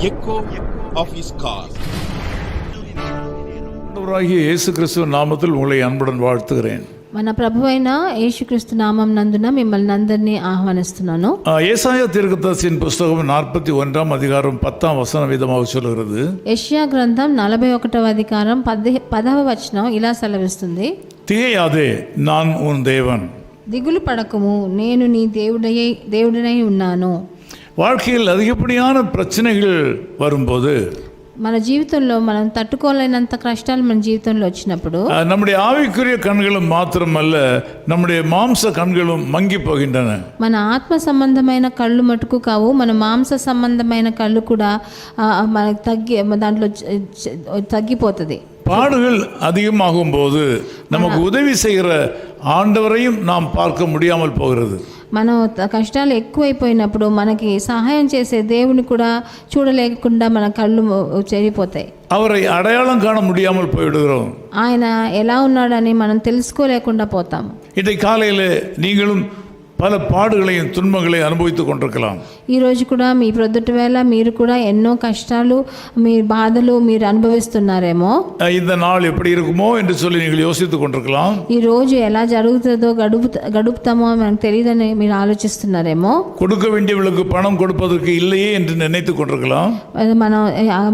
echo of his car. இயேசு கிறிஸ்துவின் நாமத்தில் உங்களை அன்புடன் வாழ்த்துகிறேன். మన ప్రభువైన యేసుక్రీస్తు నామం నందున మిమ్మల్ని అందరినీ ఆహ్వానిస్తున్నాను. ஏசாயா தீர்க்கதரிசியின் புத்தகம் 41ஆம் அதிகாரம் 10ஆம் வசனம் விதமாக சொல்கிறது. యెషయా గ్రంథం 41వ అధికారం 10వ వచనం ఇలా సెలవిస్తుంది. திகையாதே, நான் உன் தேவன். దిగులు పడకము, నేను నీ దేవుడినై ఉన్నాను. வாழ்க்கையில் அதிகப்படியான பிரச்சனைகள் வரும்போது, మన జీవితంలో మనం తట్టుకోలేనంత కష్టాలు మన జీవితంలో వచ్చినప్పుడు நம்முடைய ஆவிக்குரிய கண்களும் மாத்திரமல்ல, நம்முடைய மாம்ச கண்களும் மங்கி போகின்றன. మన ఆత్మ సంబంధమైన కళ్ళు మటుకు కావు, మన మాంస సంబంధమైన కళ్ళు కూడా మనకు దాంట్లో తగ్గిపోతుంది. பாடுகள் அதிகமாகும் போது நமக்கு உதவி செய்கிற ஆண்டவரையும் நாம் பார்க்க முடியாமல் போகிறது. మనం కష్టాలు ఎక్కువైపోయినప్పుడు మనకి సహాయం చేసే దేవుని కూడా చూడలేకుండా మన కళ్ళు చెడిపోతాయి. அவரை அடையாளம் காண முடியாமல் போய்விடுகிறோம். ఆయన ఎలా ఉన్నాడని మనం తెలుసుకోలేకుండా పోతాం. இன்றைக்கு காலையில் நீங்களும் பல பாடுகளையும் துன்பங்களையும் அனுபவித்துக் கொண்டிருக்கலாம். ఈరోజు కూడా మీ ప్రొద్దుటి వేళ మీరు కూడా ఎన్నో కష్టాలు, మీ బాధలు మీరు అనుభవిస్తున్నారేమో. இந்த நாள் எப்படி இருக்குமோ என்று சொல்லி நீங்கள் யோசித்துக் கொண்டிருக்கலாம். ఈ రోజు ఎలా జరుగుతుందో గడుపుతామో మనకు తెలియదని మీరు ఆలోచిస్తున్నారేమో. கொடுக்க வேண்டியவர்களுக்கு பணம் கொடுப்பதற்கு இல்லையே என்று நினைத்துக் கொண்டிருக்கலாம். మనం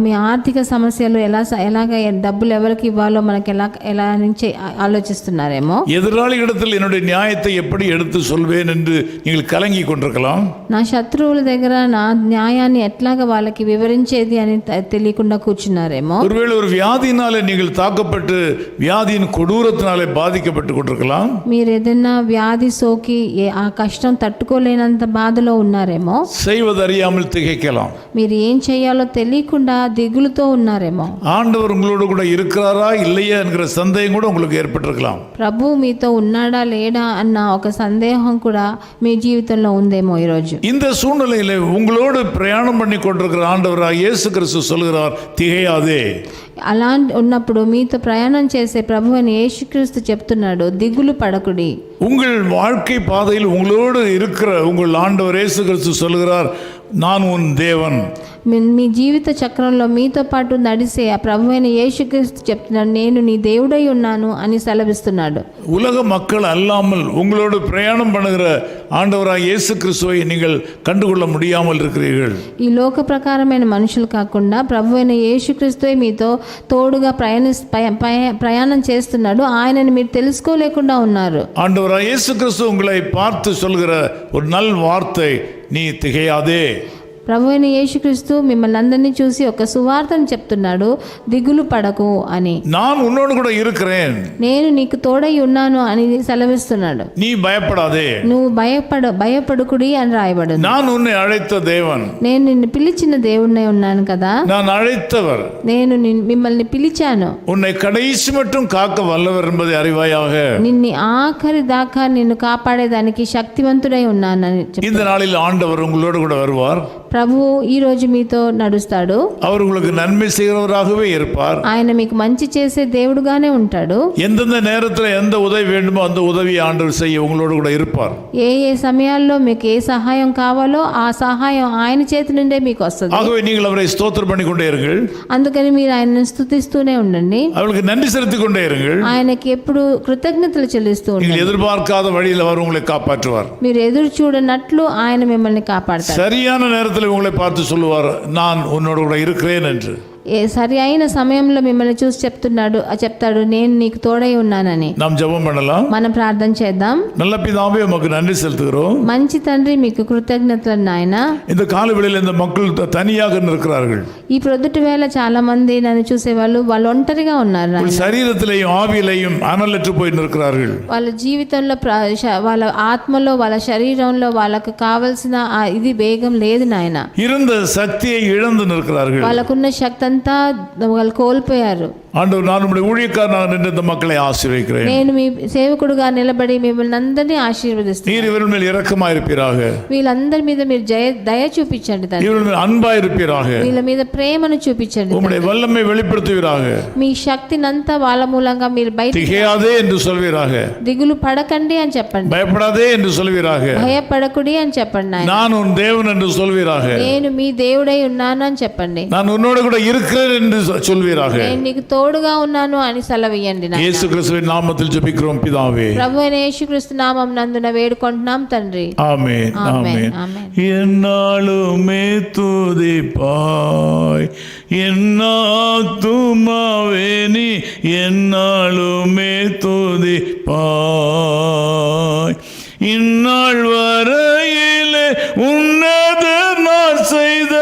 మీ ఆర్థిక సమస్యలు ఎలాగ డబ్బులు ఎవరికి ఇవ్వాలో మనకి ఎలా నుంచి ఆలోచిస్తున్నారేమో. எதிராளி இடத்தில் என்னுடைய நியாயத்தை எப்படி எடுத்து சொல்வேன் என்று நீங்கள் கலங்கி கொண்டிருக்கலாம். నా శత్రువుల దగ్గర నా న్యాయాన్ని ఎట్లాగా వాళ్ళకి వివరించేది అని తెలియకుండా కూర్చున్నారేమో. ஒருவேளை ஒரு வியாதியினாலே நீங்கள் தாக்கப்பட்டு வியாதியின் கொடூரத்தினாலே பாதிக்கப்பட்டு கொண்டிருக்கலாம். మీరు ఏదైనా వ్యాధి సోకి ఆ కష్టం తట్టుకోలేనంత బాధలో ఉన్నారేమో. செய்வதறியாமல் திகைக்கலாம். మీరు ఏం చేయాలో తెలియకుండా దిగులుతో ఉన్నారేమో. ஆண்டவர் உங்களோடு கூட இருக்கிறாரா இல்லையா என்கிற சந்தேகம் கூட உங்களுக்கு ஏற்பட்டிருக்கலாம். ప్రభు మీతో ఉన్నాడా లేడా అన్న ఒక సందేహం కూడా మీ జీవితంలో ఉందేమో ఈరోజు. இந்த சூழ்நிலையில உங்களோடு பிரயாணம் பண்ணி கொண்டிருக்கிற ஆண்டவராக இயேசு கிறிஸ்து சொல்கிறார், திகையாதே. అలా ఉన్నప్పుడు మీతో ప్రయాణం చేసే ప్రభు అని యేసుక్రీస్తు చెప్తున్నాడు, దిగులు పడకుడి. உங்கள் வாழ்க்கை பாதையில் உங்களோடு இருக்கிற உங்கள் ஆண்டவர் இயேசு கிறிஸ்து சொல்கிறார், நான் உன் தேவன். మీ జీవిత చక్రంలో మీతో పాటు నడిసే ఆ ప్రభు అయిన యేసుక్రీస్తు చెప్తున్నాడు, నేను నీ దేవుడై ఉన్నాను అని సెలవిస్తున్నాడు. உலக மக்கள் அல்லாமல் உங்களோடு பிரயாணம் பண்ணுகிற ஆண்டவராக இயேசு கிறிஸ்துவை நீங்கள் கண்டுகொள்ள முடியாமல் இருக்கிறீர்கள். ఈ లోక ప్రకారమైన మనుషులు కాకుండా ప్రభు అయిన యేసుక్రీస్తువే మీతో తోడుగా ప్రయాణం చేస్తున్నాడు. ఆయనని మీరు తెలుసుకోలేకుండా ఉన్నారు. ஆண்டவராக இயேசு கிறிஸ்து உங்களை பார்த்து சொல்கிற ஒரு நல் வார்த்தை, நீ திகையாதே. ప్రభు అయిన యేసుక్రీస్తు మిమ్మల్ని అందరినీ చూసి ఒక సువార్తను చెప్తున్నాడు, దిగులు పడకు అని. நான் உன்னோடு கூட இருக்கிறேன், నేను నీకు తోడై ఉన్నాను అని సెలవిస్తున్నాడు. நீ பயப்படாதே, నువ్వు భయపడుకుడి అని రాయబడు. நான் உன்னை அழைத்த தேவன், నేను నిన్ను పిలిచిన దేవుడినే ఉన్నాను కదా. நான் அழைத்தவர், నేను మిమ్మల్ని పిలిచాను. உன்னை கடைசி மட்டும் காக்க வல்லவர் என்பதை அறிவாயாக. నిన్ను ఆఖరి దాకా నిన్ను కాపాడేదానికి శక్తివంతుడై ఉన్నానని చెప్పాడు. இந்த நாளில் ஆண்டவர் உங்களோடு கூட வருவார். ప్రభువు ఈ రోజు మీతో నడుస్తాడు. அவர் உங்களுக்கு நன்மை செய்கிறவராகவே இருப்பார். ఆయన మీకు మంచి చేసే దేవుడుగానే ఉంటాడు. எந்தெந்த நேரத்தில் எந்த உதவி வேண்டுமோ அந்த உதவியை ஆண்டவர் செய்ய உங்களோடு கூட இருப்பார். ఏ సమయాల్లో మీకు ఏ సహాయం కావాలో ఆ సహాయం ఆయన చేతి నుండే మీకు వస్తుంది. ஆகவே நீங்கள் அவரை ஸ்தோத்திரம் பண்ணி கொண்டே இருங்கள். అందుకని మీరు ఆయనను స్తుతిస్తూనే ఉండండి. அவருக்கு நன்றி செலுத்திக் கொண்டே இருங்கள். ఆయనకి ఎప్పుడు కృతజ్ఞతలు చెల్లిస్తూ நீங்கள் ఉండండి. எதிர்பார்க்காத வழியில் அவர் உங்களை காப்பாற்றுவார். మీరు ఎదురు చూడనట్లు ఆయన మిమ్మల్ని కాపాడతారు. சரியான நேரத்தில் உங்களை பார்த்து சொல்லுவார், நான் உன்னோடு கூட இருக்கிறேன் என்று. సరి అయిన సమయంలో మిమ్మల్ని చూసి చెప్తాడు, నేను నీకు తోడై ఉన్నానని. நாம் ஜெபம் பண்ணலாம். మనం ప్రార్థన చేద్దాం. நல்ல பிதாவே, உமக்கு நன்றி செலுத்துகிறோம். మంచి తండ్రి, మీకు కృతజ్ఞతలు నాయన. இந்த காலவெளியில் இந்த மக்கள் தனியாக இருக்கிறார்கள். ఈ ప్రొద్దుటి వేళ చాలా మంది నన్ను చూసేవాళ్ళు వాళ్ళు ఒంటరిగా ఉన్నారు. சரீரத்திலேயும் ஆவியிலேயும் அனலற்று போய் நிற்கிறார்கள். వాళ్ళ జీవితంలో వాళ్ళ ఆత్మలో వాళ్ళ శరీరంలో వాళ్ళకు కావలసిన ఇది వేగం లేదు నాయన. இருந்த சக்தியை இழந்து நிற்கிறார்கள். వాళ్ళకున్న శక్తి అంతా వాళ్ళు కోల్పోయారు. ஆண்டவர், நான் உம்முடைய ஊழியக்காரனாக நின்று இந்த மக்களை ஆசீர்வதிக்கிறேன். నేను మీ సేవకుడుగా నిలబడి మిమ్మల్ని అందరినీ ఆశీర్వదిస్తాను. நீர் இவர்கள் மேல் இரக்கமாயிருப்பீராக. వీళ్ళందరి మీద మీరు దయ చూపించండి తండ్రి. இவர்கள் மேல் அன்பாயிருப்பீராக. వీళ్ళ మీద ప్రేమను చూపించండి. உம்முடைய வல்லமை வெளிப்படுத்துவீராக. మీ శక్తినంతా వాళ్ళ మూలంగా మీరు బయట திகையாதே என்று சொல்வீராக. దిగులు పడకండి అని చెప్పండి. பயப்படாதே என்று சொல்வீராக. భయపడకుడి అని చెప్పండి. நான் உன் தேவன் என்று சொல்வீராக. నేను మీ దేవుడై ఉన్నాను అని చెప్పండి. நான் உன்னோடு கூட இருக்கிறேன் என்று சொல்வீராக. నేను నీకు తోడుగా ఉన్నాను అని సెలవియండి. இயேசு கிறிஸ்துவின் நாமத்தில் ஜெபிக்கிறோம் பிதாவே. ప్రభువైన యేసుక్రీస్తు నామం నందున వేడుకుంటున్నాం తండ్రి. ஆமென் ఆమేన్. ஆமென். ఆమేన్. என்னாலுமே துதிப்பாய் என்னாத்துமாவே நீ என்னாலுமே துதிப்பாய். இந்நாள் வரையிலே உன்னத நான் செய்த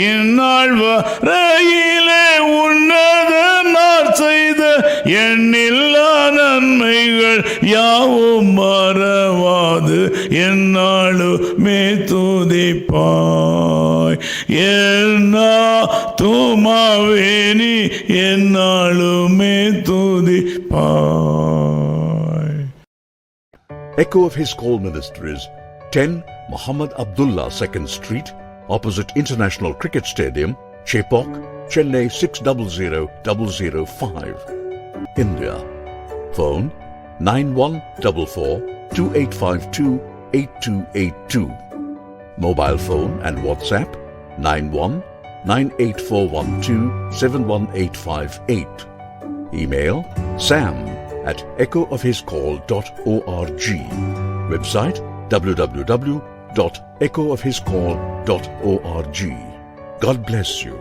இந்நாள் வரையிலே உன்னத நான் செய்த எண்ணில்லா நன்மைகள் யாவும் மறவாது என்னாலுமே துதிப்பாய். துமாவே நீ என்னாலுமே துதிப்பாய். Echo of His Call Ministries, 10 Muhammad Abdullah 2nd Street, opposite International Cricket Stadium, Chepauk, Chennai 600005, India. Phone 9144-2852-8282. Mobile phone and WhatsApp 91-98412-71858. Email sam@echoofhiscall.org. Website www.echoofhiscall.org. God bless you.